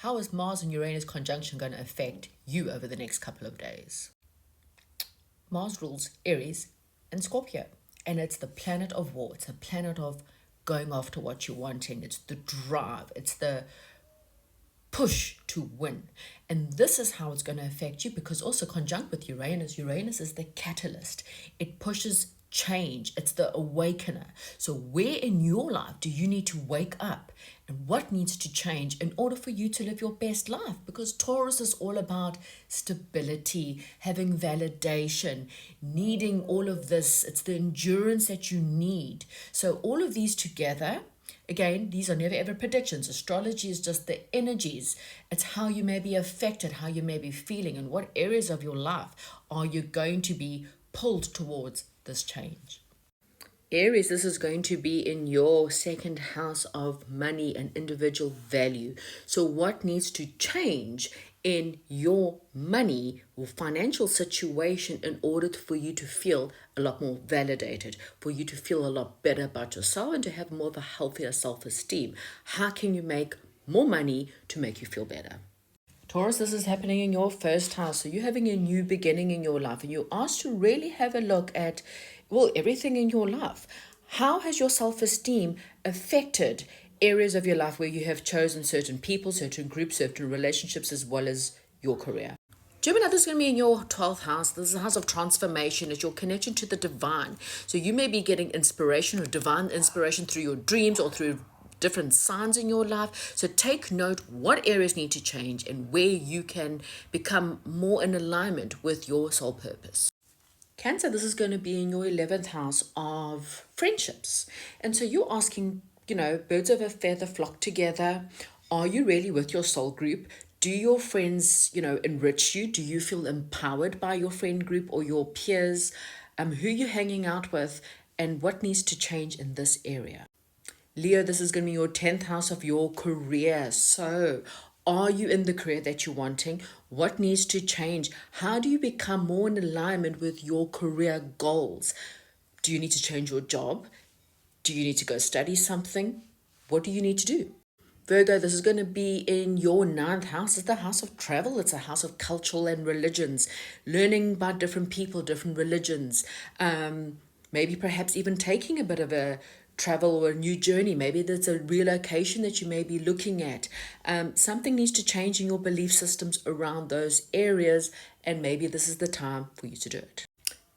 How is Mars and Uranus conjunction going to affect you over the next couple of days? Mars rules Aries and Scorpio, and it's the planet of war. It's a planet of going after what you're wanting. It's the drive. It's the push to win. And this is how it's going to affect you, because also conjunct with Uranus. Uranus is the catalyst. It pushes change. It's the awakener. So where in your life do you need to wake up, and what needs to change in order for you to live your best life? Because Taurus is all about stability, having validation, needing all of this. It's the endurance that you need. So all of these together, again, these are never ever predictions. Astrology is just the energies. It's how you may be affected, how you may be feeling, and what areas of your life are you going to be pulled towards this change. Aries, this is going to be in your second house of money and individual value. So what needs to change in your money or financial situation in order for you to feel a lot more validated, for you to feel a lot better about yourself and to have more of a healthier self-esteem? How can you make more money to make you feel better? Taurus, this is happening in your first house. So you're having a new beginning in your life, and you're asked to really have a look at, well, everything in your life. How has your self-esteem affected areas of your life where you have chosen certain people, certain groups, certain relationships, as well as your career? Gemini, this is going to be in your 12th house. This is a house of transformation. It's your connection to the divine. So you may be getting inspiration or divine inspiration through your dreams or through different signs in your life. So take note what areas need to change and where you can become more in alignment with your soul purpose. Cancer, this is going to be in your 11th house of friendships. And so you're asking, birds of a feather flock together. Are you really with your soul group? Do your friends, enrich you? Do you feel empowered by your friend group or your peers? Who you're hanging out with, and what needs to change in this area? Leo, this is going to be your 10th house of your career. So are you in the career that you're wanting? What needs to change? How do you become more in alignment with your career goals? Do you need to change your job? Do you need to go study something? What do you need to do? Virgo, this is going to be in your 9th house. It's the house of travel. It's a house of cultural and religions, learning about different people, different religions, maybe perhaps even taking a bit of a travel or a new journey. Maybe there's a relocation that you may be looking at. Something needs to change in your belief systems around those areas, and maybe this is the time for you to do it.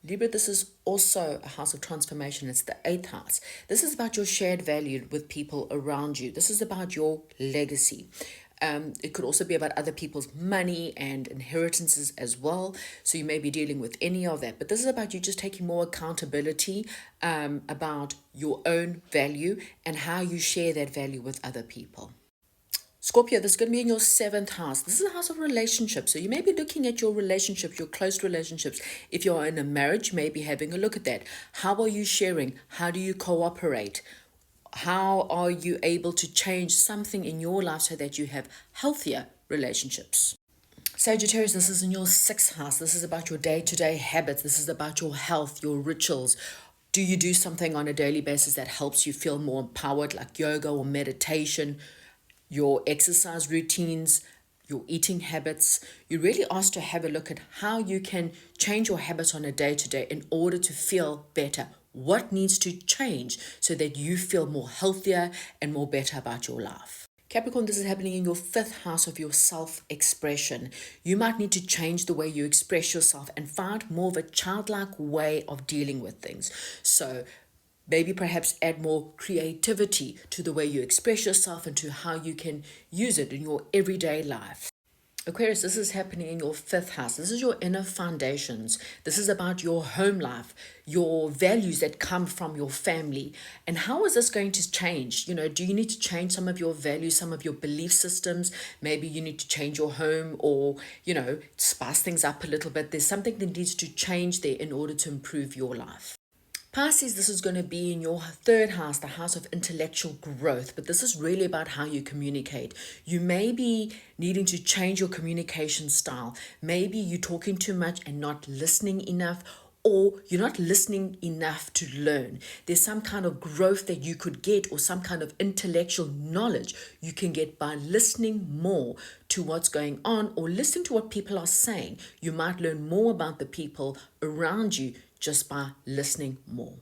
Libra, this is also a house of transformation. It's the 8th house. This is about your shared value with people around you. This is about your legacy. It could also be about other people's money and inheritances as well. So you may be dealing with any of that. But this is about you just taking more accountability about your own value and how you share that value with other people. Scorpio, this is going to be in your 7th house. This is a house of relationships. So you may be looking at your relationships, your close relationships. If you're in a marriage, you may be having a look at that. How are you sharing? How do you cooperate? How are you able to change something in your life so that you have healthier relationships? Sagittarius, this is in your 6th house. This is about your day-to-day habits. This is about your health, your rituals. Do you do something on a daily basis that helps you feel more empowered, like yoga or meditation? Your exercise routines, your eating habits. You really asked to have a look at how you can change your habits on a day-to-day in order to feel better. What needs to change so that you feel more healthier and more better about your life? Capricorn, this is happening in your 5th house of your self-expression. You might need to change the way you express yourself and find more of a childlike way of dealing with things. So maybe perhaps add more creativity to the way you express yourself and to how you can use it in your everyday life. Aquarius, this is happening in your 5th house. This is your inner foundations. This is about your home life, your values that come from your family. And how is this going to change? Do you need to change some of your values, some of your belief systems? Maybe you need to change your home or, spice things up a little bit. There's something that needs to change there in order to improve your life. Pisces, this is going to be in your 3rd house, the house of intellectual growth, but this is really about how you communicate. You may be needing to change your communication style. Maybe you're talking too much and not listening enough, or you're not listening enough to learn. There's some kind of growth that you could get, or some kind of intellectual knowledge you can get by listening more to what's going on, or listening to what people are saying. You might learn more about the people around you just by listening more.